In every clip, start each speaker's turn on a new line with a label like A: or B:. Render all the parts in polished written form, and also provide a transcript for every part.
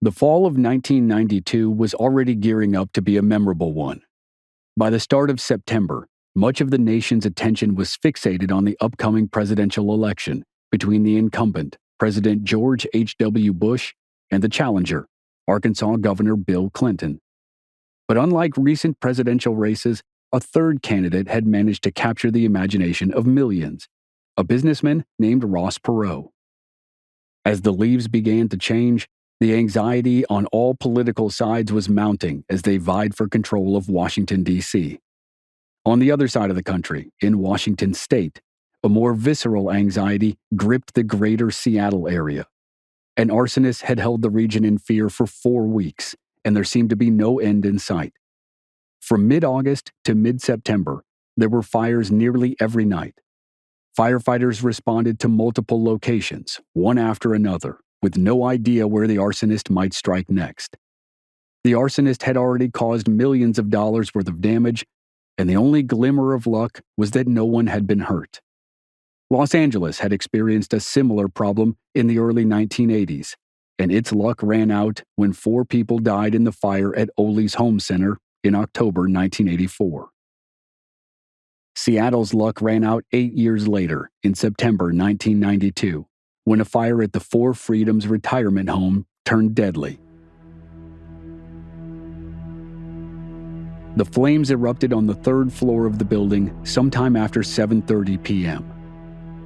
A: The fall of 1992 was already gearing up to be a memorable one. By the start of September, much of the nation's attention was fixated on the upcoming presidential election between the incumbent, President George H.W. Bush, and the challenger, Arkansas Governor Bill Clinton. But unlike recent presidential races, a third candidate had managed to capture the imagination of millions, a businessman named Ross Perot. As the leaves began to change, the anxiety on all political sides was mounting as they vied for control of Washington, D.C. On the other side of the country, in Washington state, a more visceral anxiety gripped the greater Seattle area. An arsonist had held the region in fear for 4 weeks, and there seemed to be no end in sight. From mid-August to mid-September, there were fires nearly every night. Firefighters responded to multiple locations, one after another, with no idea where the arsonist might strike next. The arsonist had already caused millions of dollars worth of damage, and the only glimmer of luck was that no one had been hurt. Los Angeles had experienced a similar problem in the early 1980s, and its luck ran out when 4 people died in the fire at Ole's Home Center in October 1984. Seattle's luck ran out 8 years later, in September 1992, when a fire at the Four Freedoms retirement home turned deadly. The flames erupted on the 3rd floor of the building sometime after 7:30 p.m.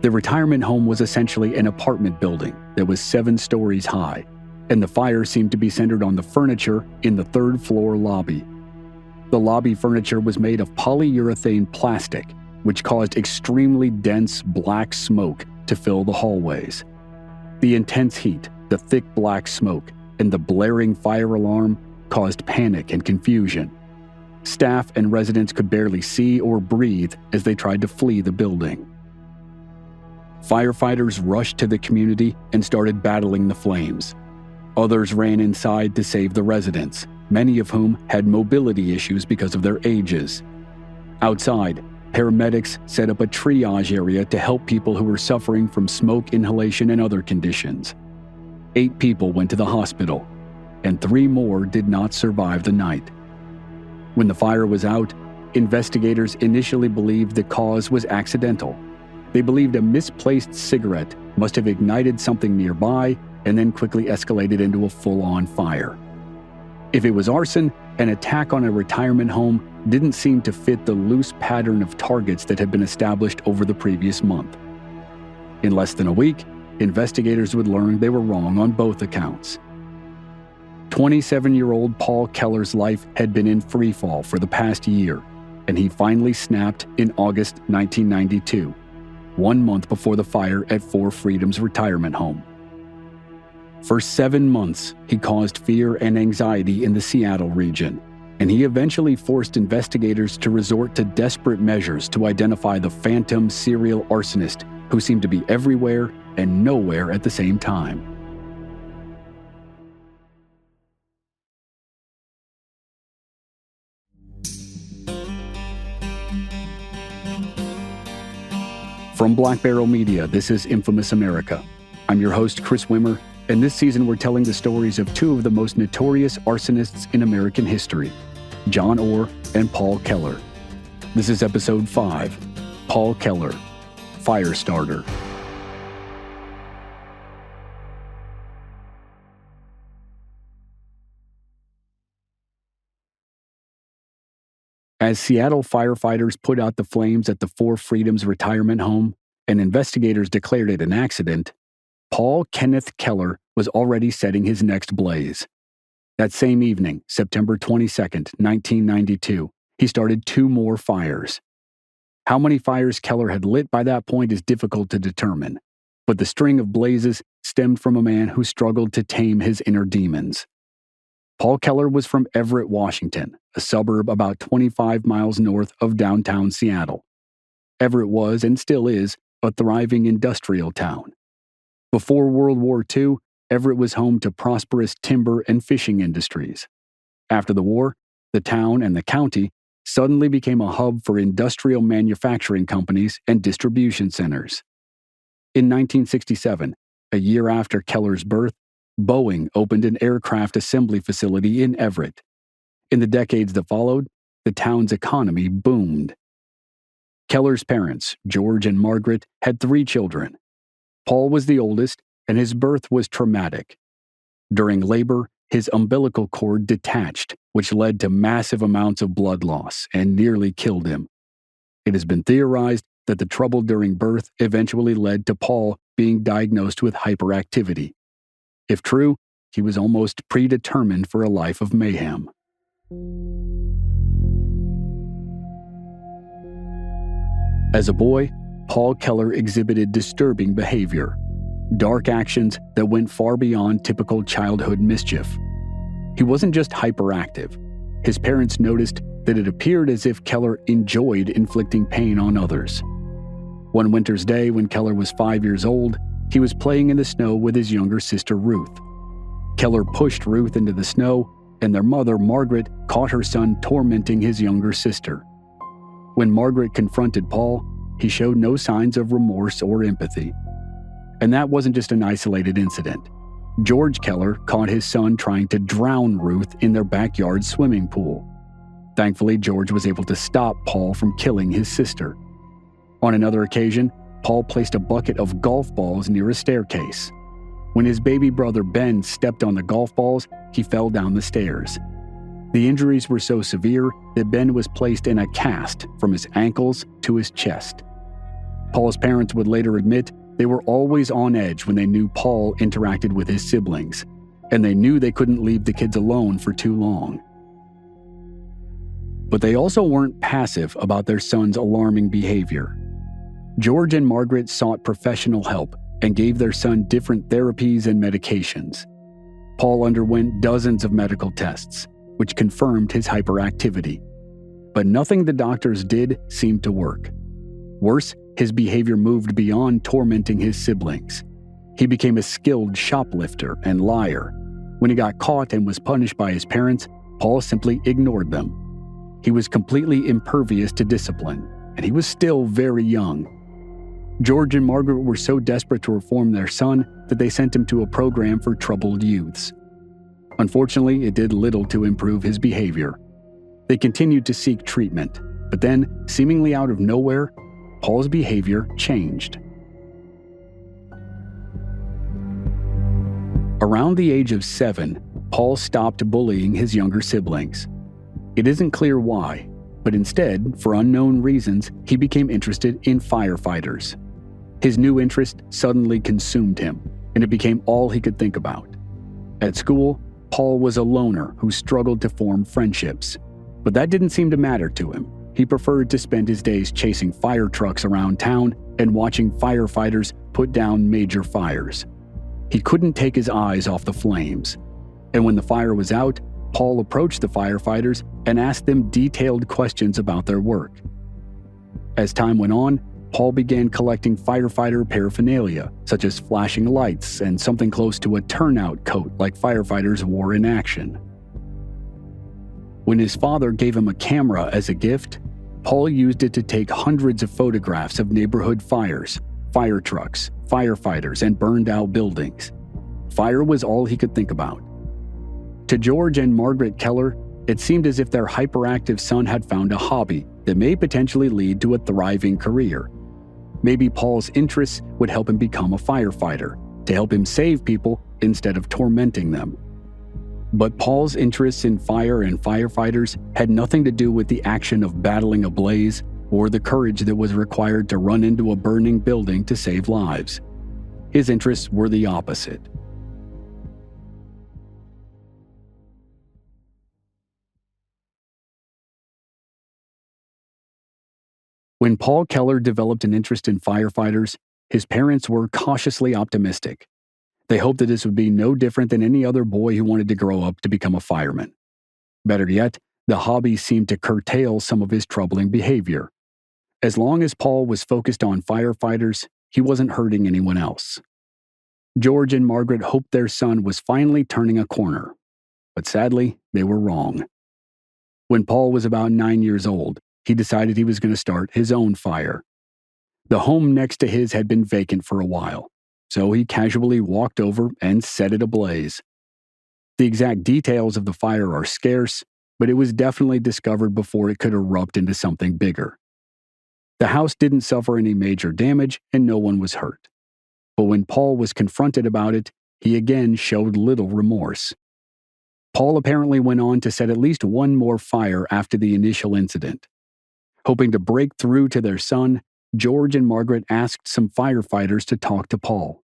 A: The retirement home was essentially an apartment building that was 7 stories high, and the fire seemed to be centered on the furniture in the 3rd floor lobby. The lobby furniture was made of polyurethane plastic, which caused extremely dense black smoke to fill the hallways. The intense heat, the thick black smoke, and the blaring fire alarm caused panic and confusion. Staff and residents could barely see or breathe as they tried to flee the building. Firefighters rushed to the community and started battling the flames. Others ran inside to save the residents, many of whom had mobility issues because of their ages. Outside, paramedics set up a triage area to help people who were suffering from smoke inhalation and other conditions. 8 people went to the hospital, and 3 more did not survive the night. When the fire was out, investigators initially believed the cause was accidental. They believed a misplaced cigarette must have ignited something nearby and then quickly escalated into a full-on fire. If it was arson, an attack on a retirement home didn't seem to fit the loose pattern of targets that had been established over the previous month. In less than a week, investigators would learn they were wrong on both accounts. 27-year-old Paul Keller's life had been in freefall for the past year, and he finally snapped in August 1992, 1 month before the fire at Four Freedoms retirement home. For 7 months, he caused fear and anxiety in the Seattle region, and he eventually forced investigators to resort to desperate measures to identify the phantom serial arsonist who seemed to be everywhere and nowhere at the same time. From Black Barrel Media, this is Infamous America. I'm your host, Chris Wimmer, and this season we're telling the stories of 2 of the most notorious arsonists in American history, John Orr and Paul Keller. This is Episode 5, Paul Keller, Firestarter. As Seattle firefighters put out the flames at the Four Freedoms retirement home and investigators declared it an accident, Paul Kenneth Keller was already setting his next blaze. That same evening, September 22nd, 1992, he started 2 more fires. How many fires Keller had lit by that point is difficult to determine, but the string of blazes stemmed from a man who struggled to tame his inner demons. Paul Keller was from Everett, Washington, a suburb about 25 miles north of downtown Seattle. Everett was, and still is, a thriving industrial town. Before World War II, Everett was home to prosperous timber and fishing industries. After the war, the town and the county suddenly became a hub for industrial manufacturing companies and distribution centers. In 1967, a year after Keller's birth, Boeing opened an aircraft assembly facility in Everett. In the decades that followed, the town's economy boomed. Keller's parents, George and Margaret, had 3 children. Paul was the oldest, and his birth was traumatic. During labor, his umbilical cord detached, which led to massive amounts of blood loss and nearly killed him. It has been theorized that the trouble during birth eventually led to Paul being diagnosed with hyperactivity. If true, he was almost predetermined for a life of mayhem. As a boy, Paul Keller exhibited disturbing behavior, dark actions that went far beyond typical childhood mischief. He wasn't just hyperactive. His parents noticed that it appeared as if Keller enjoyed inflicting pain on others. One winter's day when Keller was 5 years old, he was playing in the snow with his younger sister Ruth. Keller pushed Ruth into the snow, and their mother, Margaret, caught her son tormenting his younger sister. When Margaret confronted Paul, he showed no signs of remorse or empathy. And that wasn't just an isolated incident. George Keller caught his son trying to drown Ruth in their backyard swimming pool. Thankfully, George was able to stop Paul from killing his sister. On another occasion, Paul placed a bucket of golf balls near a staircase. When his baby brother Ben stepped on the golf balls, he fell down the stairs. The injuries were so severe that Ben was placed in a cast from his ankles to his chest. Paul's parents would later admit they were always on edge when they knew Paul interacted with his siblings, and they knew they couldn't leave the kids alone for too long. But they also weren't passive about their son's alarming behavior. George and Margaret sought professional help and gave their son different therapies and medications. Paul underwent dozens of medical tests, which confirmed his hyperactivity. But nothing the doctors did seemed to work. Worse, his behavior moved beyond tormenting his siblings. He became a skilled shoplifter and liar. When he got caught and was punished by his parents, Paul simply ignored them. He was completely impervious to discipline, and he was still very young. George and Margaret were so desperate to reform their son that they sent him to a program for troubled youths. Unfortunately, it did little to improve his behavior. They continued to seek treatment, but then, seemingly out of nowhere, Paul's behavior changed. Around the age of 7, Paul stopped bullying his younger siblings. It isn't clear why, but instead, for unknown reasons, he became interested in firefighters. His new interest suddenly consumed him, and it became all he could think about. At school, Paul was a loner who struggled to form friendships, but that didn't seem to matter to him. He preferred to spend his days chasing fire trucks around town and watching firefighters put down major fires. He couldn't take his eyes off the flames, and when the fire was out, Paul approached the firefighters and asked them detailed questions about their work. As time went on, Paul began collecting firefighter paraphernalia, such as flashing lights and something close to a turnout coat like firefighters wore in action. When his father gave him a camera as a gift, Paul used it to take hundreds of photographs of neighborhood fires, fire trucks, firefighters, and burned-out buildings. Fire was all he could think about. To George and Margaret Keller, it seemed as if their hyperactive son had found a hobby that may potentially lead to a thriving career. Maybe Paul's interests would help him become a firefighter, to help him save people instead of tormenting them. But Paul's interests in fire and firefighters had nothing to do with the action of battling a blaze or the courage that was required to run into a burning building to save lives. His interests were the opposite. When Paul Keller developed an interest in firefighters, his parents were cautiously optimistic. They hoped that this would be no different than any other boy who wanted to grow up to become a fireman. Better yet, the hobby seemed to curtail some of his troubling behavior. As long as Paul was focused on firefighters, he wasn't hurting anyone else. George and Margaret hoped their son was finally turning a corner, but sadly, they were wrong. When Paul was about 9 years old, he decided he was going to start his own fire. The home next to his had been vacant for a while, so he casually walked over and set it ablaze. The exact details of the fire are scarce, but it was definitely discovered before it could erupt into something bigger. The house didn't suffer any major damage and no one was hurt. But when Paul was confronted about it, he again showed little remorse. Paul apparently went on to set at least one more fire after the initial incident. Hoping to break through to their son, George and Margaret asked some firefighters to talk to Paul.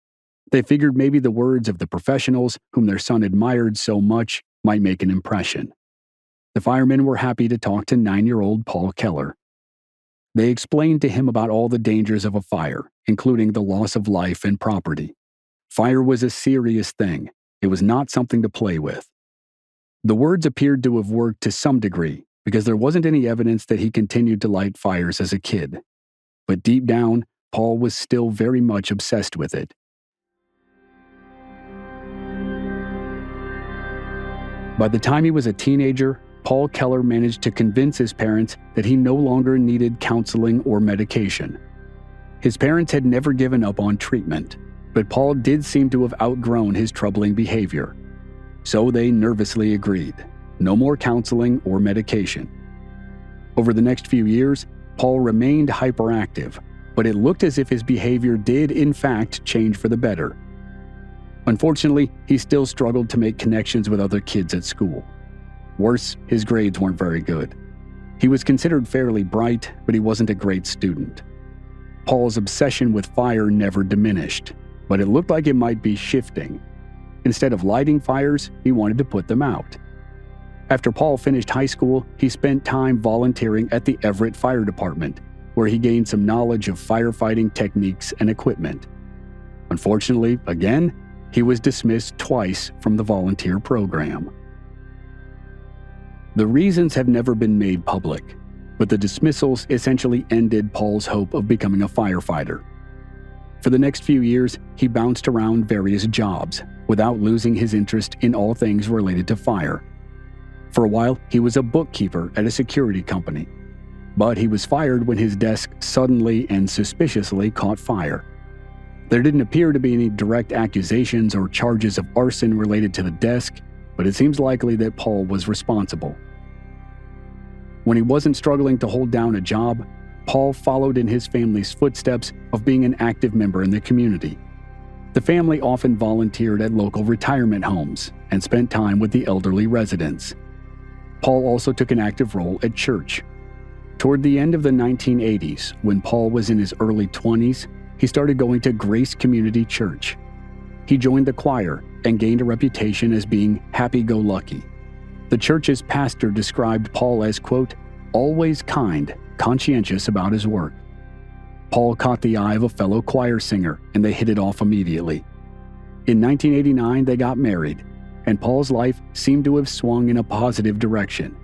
A: They figured maybe the words of the professionals whom their son admired so much might make an impression. The firemen were happy to talk to 9-year-old Paul Keller. They explained to him about all the dangers of a fire, including the loss of life and property. Fire was a serious thing. It was not something to play with. The words appeared to have worked to some degree, because there wasn't any evidence that he continued to light fires as a kid. But deep down, Paul was still very much obsessed with it. By the time he was a teenager, Paul Keller managed to convince his parents that he no longer needed counseling or medication. His parents had never given up on treatment, but Paul did seem to have outgrown his troubling behavior. So they nervously agreed. No more counseling or medication. Over the next few years, Paul remained hyperactive, but it looked as if his behavior did in fact change for the better. Unfortunately, he still struggled to make connections with other kids at school. Worse, his grades weren't very good. He was considered fairly bright, but he wasn't a great student. Paul's obsession with fire never diminished, but it looked like it might be shifting. Instead of lighting fires, he wanted to put them out. After Paul finished high school, he spent time volunteering at the Everett Fire Department, where he gained some knowledge of firefighting techniques and equipment. Unfortunately, again, he was dismissed twice from the volunteer program. The reasons have never been made public, but the dismissals essentially ended Paul's hope of becoming a firefighter. For the next few years, he bounced around various jobs, without losing his interest in all things related to fire. For a while, he was a bookkeeper at a security company, but he was fired when his desk suddenly and suspiciously caught fire. There didn't appear to be any direct accusations or charges of arson related to the desk, but it seems likely that Paul was responsible. When he wasn't struggling to hold down a job, Paul followed in his family's footsteps of being an active member in the community. The family often volunteered at local retirement homes and spent time with the elderly residents. Paul also took an active role at church. Toward the end of the 1980s, when Paul was in his early 20s, he started going to Grace Community Church. He joined the choir and gained a reputation as being happy-go-lucky. The church's pastor described Paul as, quote, always kind, conscientious about his work. Paul caught the eye of a fellow choir singer, and they hit it off immediately. In 1989, they got married, and Paul's life seemed to have swung in a positive direction.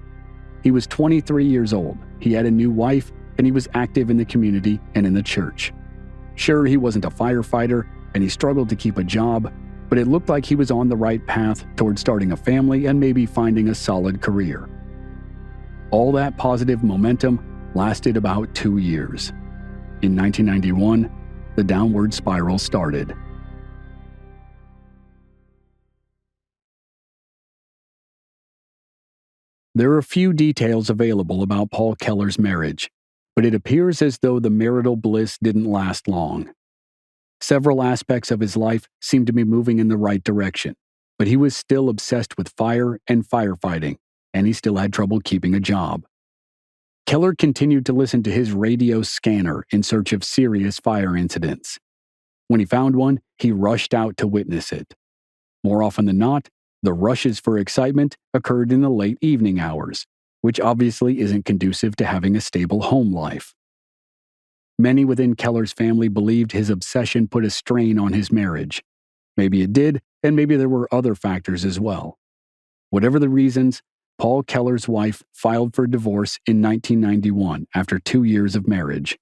A: He was 23 years old, he had a new wife, and he was active in the community and in the church. Sure, he wasn't a firefighter, and he struggled to keep a job, but it looked like he was on the right path toward starting a family and maybe finding a solid career. All that positive momentum lasted about 2 years. In 1991, the downward spiral started. There are few details available about Paul Keller's marriage, but it appears as though the marital bliss didn't last long. Several aspects of his life seemed to be moving in the right direction, but he was still obsessed with fire and firefighting, and he still had trouble keeping a job. Keller continued to listen to his radio scanner in search of serious fire incidents. When he found one, he rushed out to witness it. More often than not, the rushes for excitement occurred in the late evening hours, which obviously isn't conducive to having a stable home life. Many within Keller's family believed his obsession put a strain on his marriage. Maybe it did, and maybe there were other factors as well. Whatever the reasons, Paul Keller's wife filed for divorce in 1991 after 2 years of marriage.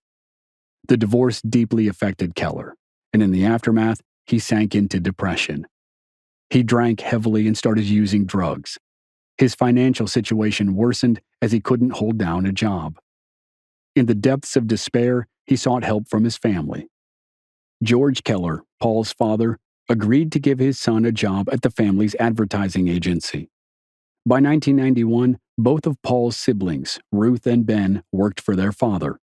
A: The divorce deeply affected Keller, and in the aftermath, he sank into depression. He drank heavily and started using drugs. His financial situation worsened as he couldn't hold down a job. In the depths of despair, he sought help from his family. George Keller, Paul's father, agreed to give his son a job at the family's advertising agency. By 1991, both of Paul's siblings, Ruth and Ben, worked for their father.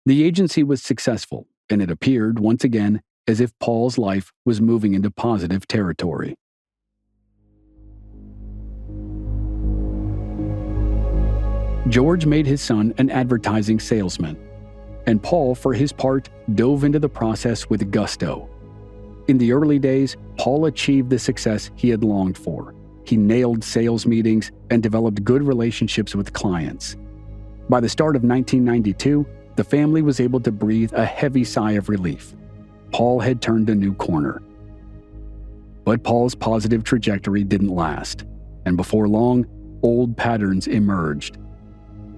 A: The agency was successful, and it appeared, once again, as if Paul's life was moving into positive territory. George made his son an advertising salesman, and Paul, for his part, dove into the process with gusto. In the early days, Paul achieved the success he had longed for. He nailed sales meetings and developed good relationships with clients. By the start of 1992, the family was able to breathe a heavy sigh of relief. Paul had turned a new corner. But Paul's positive trajectory didn't last, and before long, old patterns emerged.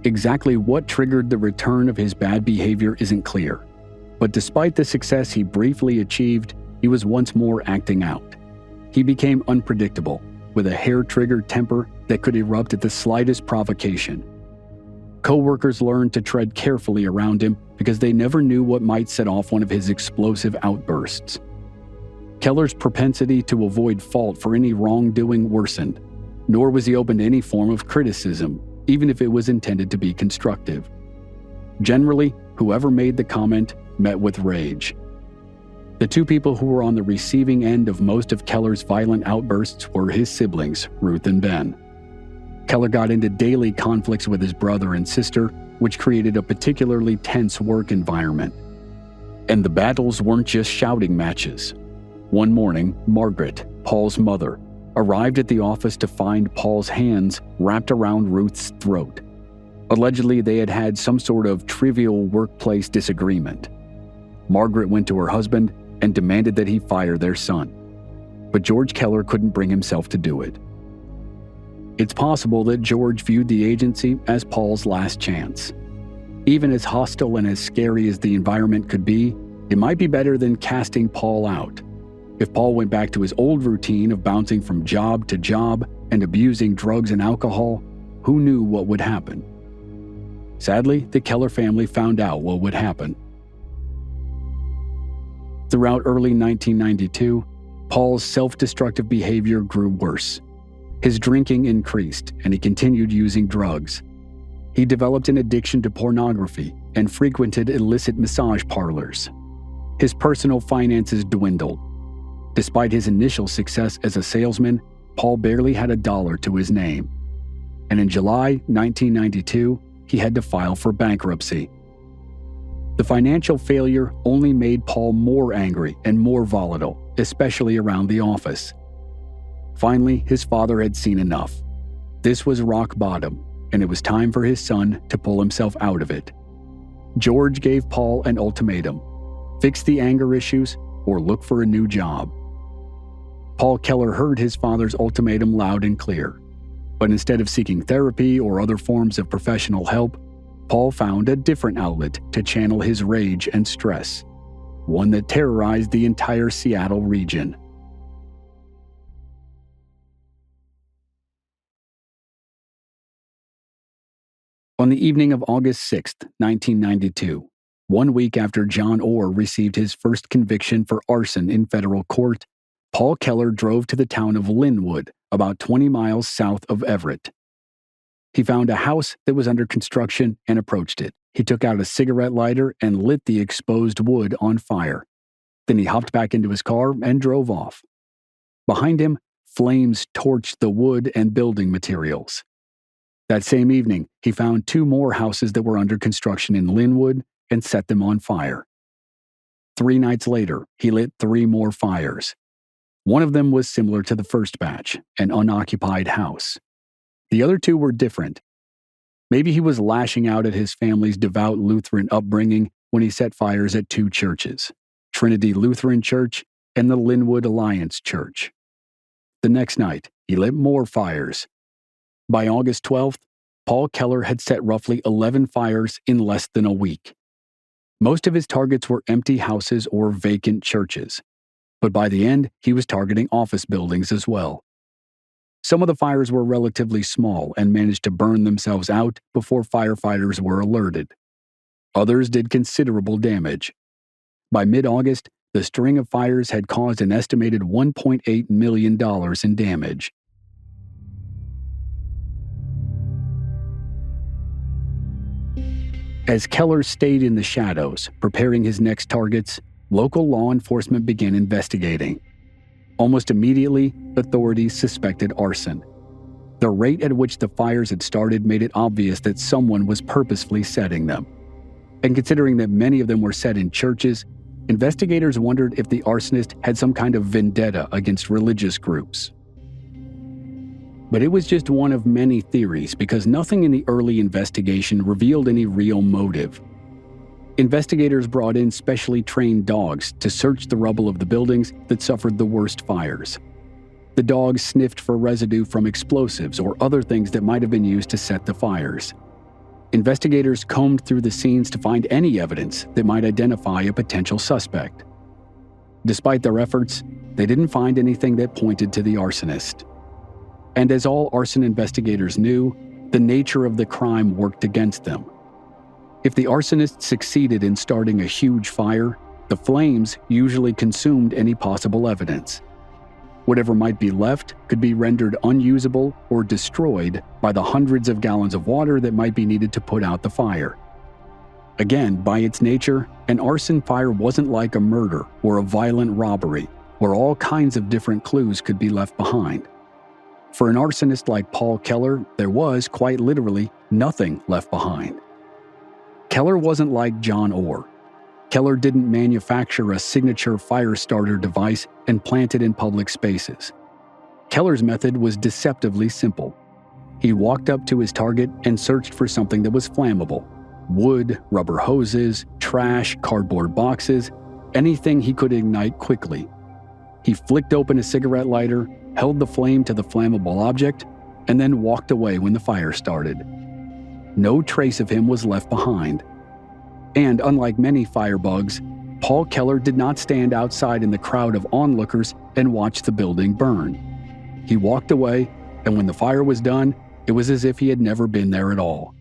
A: Exactly what triggered the return of his bad behavior isn't clear, but despite the success he briefly achieved, he was once more acting out. He became unpredictable, with a hair-triggered temper that could erupt at the slightest provocation. Co-workers learned to tread carefully around him because they never knew what might set off one of his explosive outbursts. Keller's propensity to avoid fault for any wrongdoing worsened, nor was he open to any form of criticism, even if it was intended to be constructive. Generally, whoever made the comment met with rage. The two people who were on the receiving end of most of Keller's violent outbursts were his siblings, Ruth and Ben. Keller got into daily conflicts with his brother and sister, which created a particularly tense work environment. And the battles weren't just shouting matches. One morning, Margaret, Paul's mother, arrived at the office to find Paul's hands wrapped around Ruth's throat. Allegedly, they had had some sort of trivial workplace disagreement. Margaret went to her husband and demanded that he fire their son. But George Keller couldn't bring himself to do it. It's possible that George viewed the agency as Paul's last chance. Even as hostile and as scary as the environment could be, it might be better than casting Paul out. If Paul went back to his old routine of bouncing from job to job and abusing drugs and alcohol, who knew what would happen? Sadly, the Keller family found out what would happen. Throughout early 1992, Paul's self-destructive behavior grew worse. His drinking increased, and he continued using drugs. He developed an addiction to pornography and frequented illicit massage parlors. His personal finances dwindled. Despite his initial success as a salesman, Paul barely had $1 to his name. And in July 1992, he had to file for bankruptcy. The financial failure only made Paul more angry and more volatile, especially around the office. Finally, his father had seen enough. This was rock bottom, and it was time for his son to pull himself out of it. George gave Paul an ultimatum: fix the anger issues or look for a new job. Paul Keller heard his father's ultimatum loud and clear, but instead of seeking therapy or other forms of professional help, Paul found a different outlet to channel his rage and stress, one that terrorized the entire Seattle region. On the evening of August 6, 1992, 1 week after John Orr received his first conviction for arson in federal court, Paul Keller drove to the town of Linwood, about 20 miles south of Everett. He found a house that was under construction and approached it. He took out a cigarette lighter and lit the exposed wood on fire. Then he hopped back into his car and drove off. Behind him, flames torched the wood and building materials. That same evening, he found 2 more houses that were under construction in Linwood and set them on fire. 3 nights later, he lit 3 more fires. One of them was similar to the first batch, an unoccupied house. The other 2 were different. Maybe he was lashing out at his family's devout Lutheran upbringing when he set fires at 2 churches, Trinity Lutheran Church and the Linwood Alliance Church. The next night, he lit more fires. By August 12th, Paul Keller had set roughly 11 fires in less than a week. Most of his targets were empty houses or vacant churches, but by the end, he was targeting office buildings as well. Some of the fires were relatively small and managed to burn themselves out before firefighters were alerted. Others did considerable damage. By mid-August, the string of fires had caused an estimated $1.8 million in damage. As Keller stayed in the shadows, preparing his next targets, local law enforcement began investigating. Almost immediately, authorities suspected arson. The rate at which the fires had started made it obvious that someone was purposefully setting them. And considering that many of them were set in churches, investigators wondered if the arsonist had some kind of vendetta against religious groups. But it was just one of many theories because nothing in the early investigation revealed any real motive. Investigators brought in specially trained dogs to search the rubble of the buildings that suffered the worst fires. The dogs sniffed for residue from explosives or other things that might have been used to set the fires. Investigators combed through the scenes to find any evidence that might identify a potential suspect. Despite their efforts, they didn't find anything that pointed to the arsonist. And as all arson investigators knew, the nature of the crime worked against them. If the arsonist succeeded in starting a huge fire, the flames usually consumed any possible evidence. Whatever might be left could be rendered unusable or destroyed by the hundreds of gallons of water that might be needed to put out the fire. Again, by its nature, an arson fire wasn't like a murder or a violent robbery, where all kinds of different clues could be left behind. For an arsonist like Paul Keller, there was, quite literally, nothing left behind. Keller wasn't like John Orr. Keller didn't manufacture a signature Firestarter device and plant it in public spaces. Keller's method was deceptively simple. He walked up to his target and searched for something that was flammable: wood, rubber hoses, trash, cardboard boxes, anything he could ignite quickly. He flicked open a cigarette lighter, held the flame to the flammable object, and then walked away when the fire started. No trace of him was left behind. And unlike many firebugs, Paul Keller did not stand outside in the crowd of onlookers and watch the building burn. He walked away, and when the fire was done, it was as if he had never been there at all.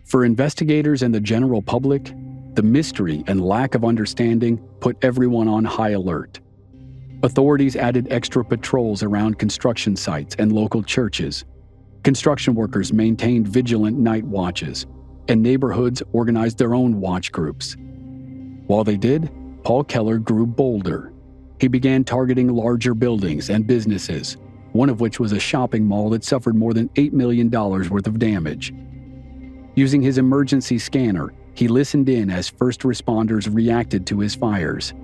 A: For investigators and the general public, the mystery and lack of understanding put everyone on high alert. Authorities added extra patrols around construction sites and local churches. Construction workers maintained vigilant night watches, and neighborhoods organized their own watch groups. While they did, Paul Keller grew bolder. He began targeting larger buildings and businesses, one of which was a shopping mall that suffered more than $8 million worth of damage. Using his emergency scanner, he listened in as first responders reacted to his fires.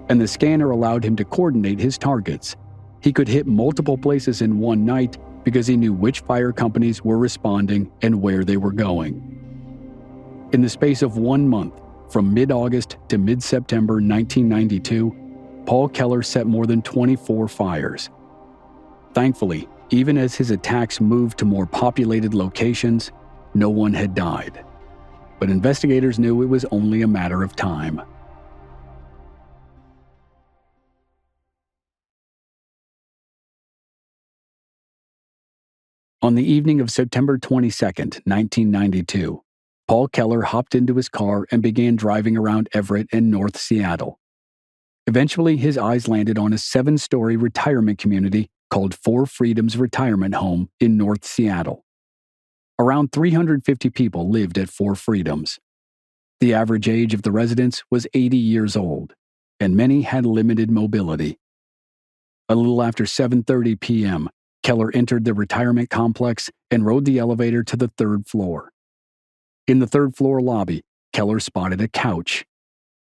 A: And the scanner allowed him to coordinate his targets. He could hit multiple places in one night because he knew which fire companies were responding and where they were going. In the space of 1 month, from mid-August to mid-September 1992, Paul Keller set more than 24 fires. Thankfully, even as his attacks moved to more populated locations, no one had died. But investigators knew it was only a matter of time. On the evening of September 22, 1992, Paul Keller hopped into his car and began driving around Everett and North Seattle. Eventually, his eyes landed on a 7-story retirement community called Four Freedoms Retirement Home in North Seattle. Around 350 people lived at Four Freedoms. The average age of the residents was 80 years old, and many had limited mobility. A little after 7:30 p.m., Keller entered the retirement complex and rode the elevator to the 3rd floor. In the 3rd floor lobby, Keller spotted a couch.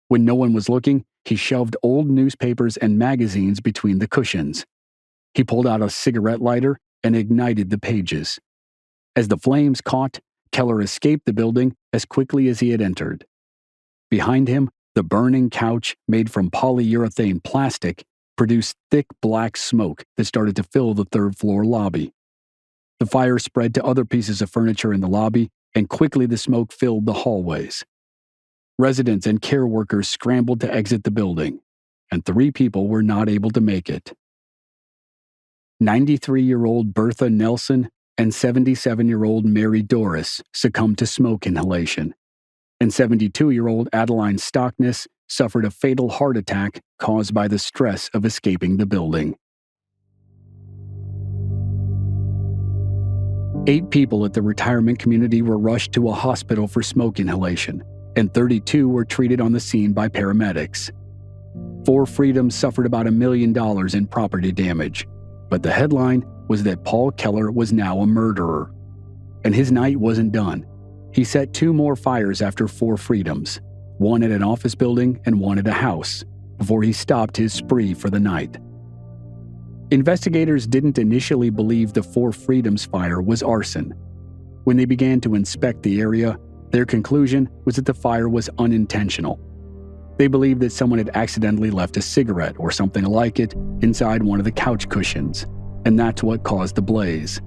A: When no one was looking, he shoved old newspapers and magazines between the cushions. He pulled out a cigarette lighter and ignited the pages. As the flames caught, Keller escaped the building as quickly as he had entered. Behind him, the burning couch, made from polyurethane plastic, produced thick black smoke that started to fill the 3rd floor lobby. The fire spread to other pieces of furniture in the lobby, and quickly the smoke filled the hallways. Residents and care workers scrambled to exit the building, and 3 people were not able to make it. 93-year-old Bertha Nelson and 77-year-old Mary Doris succumbed to smoke inhalation, and 72-year-old Adeline Stockness suffered a fatal heart attack caused by the stress of escaping the building. 8 people at the retirement community were rushed to a hospital for smoke inhalation, and 32 were treated on the scene by paramedics. 4 Freedoms suffered about $1 million in property damage, but the headline was that Paul Keller was now a murderer. And his night wasn't done. He set 2 more fires after 4 Freedoms, one at an office building and one at a house, before he stopped his spree for the night. Investigators didn't initially believe the 4 Freedoms fire was arson. When they began to inspect the area, their conclusion was that the fire was unintentional. They believed that someone had accidentally left a cigarette or something like it inside one of the couch cushions, and that's what caused the blaze.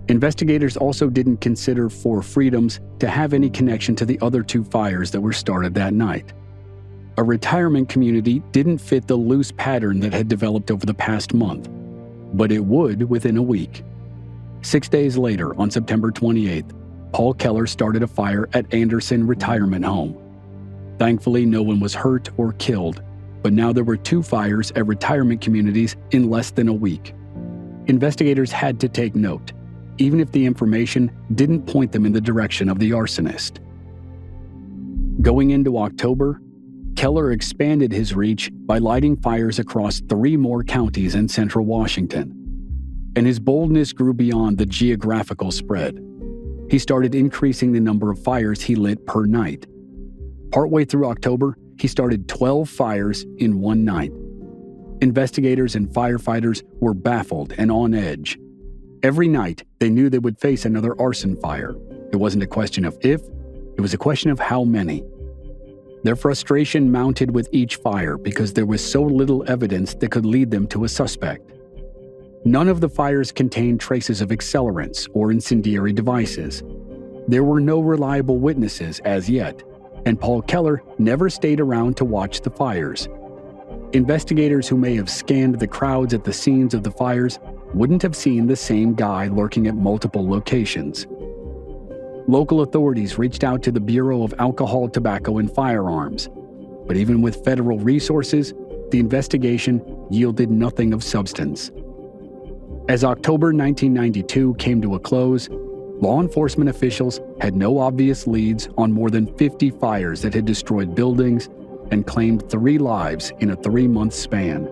A: Investigators also didn't consider 4 Freedoms to have any connection to the other 2 fires that were started that night. A retirement community didn't fit the loose pattern that had developed over the past month, but it would within a week. 6 days later, on September 28th, Paul Keller started a fire at Arson Retirement Home. Thankfully, no one was hurt or killed, but now there were 2 fires at retirement communities in less than a week. Investigators had to take note, even if the information didn't point them in the direction of the arsonist. Going into October, Keller expanded his reach by lighting fires across 3 more counties in central Washington. And his boldness grew beyond the geographical spread. He started increasing the number of fires he lit per night. Partway through October, he started 12 fires in one night. Investigators and firefighters were baffled and on edge. Every night, they knew they would face another arson fire. It wasn't a question of if, it was a question of how many. Their frustration mounted with each fire because there was so little evidence that could lead them to a suspect. None of the fires contained traces of accelerants or incendiary devices. There were no reliable witnesses as yet, and Paul Keller never stayed around to watch the fires. Investigators who may have scanned the crowds at the scenes of the fires wouldn't have seen the same guy lurking at multiple locations. Local authorities reached out to the Bureau of Alcohol, Tobacco, and Firearms, but even with federal resources, the investigation yielded nothing of substance. As October 1992 came to a close, law enforcement officials had no obvious leads on more than 50 fires that had destroyed buildings and claimed 3 lives in a 3-month span.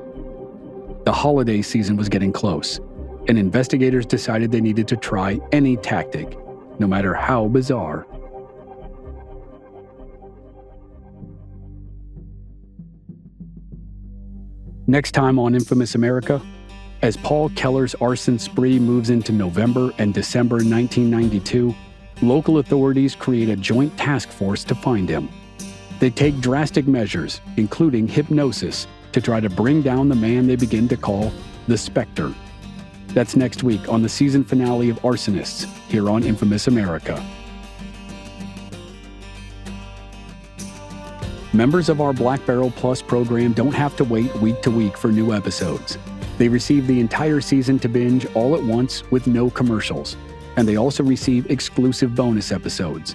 A: The holiday season was getting close, and investigators decided they needed to try any tactic, no matter how bizarre. Next time on Infamous America, as Paul Keller's arson spree moves into November and December 1992, local authorities create a joint task force to find him. They take drastic measures, including hypnosis, to try to bring down the man they begin to call the Spectre. That's next week on the season finale of Arsonists, here on Infamous America. Members of our Black Barrel Plus program don't have to wait week to week for new episodes. They receive the entire season to binge all at once with no commercials, and they also receive exclusive bonus episodes.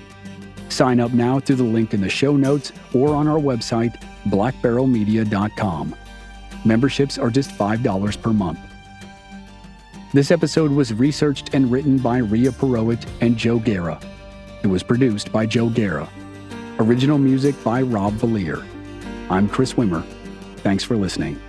A: Sign up now through the link in the show notes or on our website, blackbarrelmedia.com. Memberships are just $5 per month. This episode was researched and written by Rhea Perowit and Joe Guerra. It was produced by Joe Guerra. Original music by Rob Valier. I'm Chris Wimmer. Thanks for listening.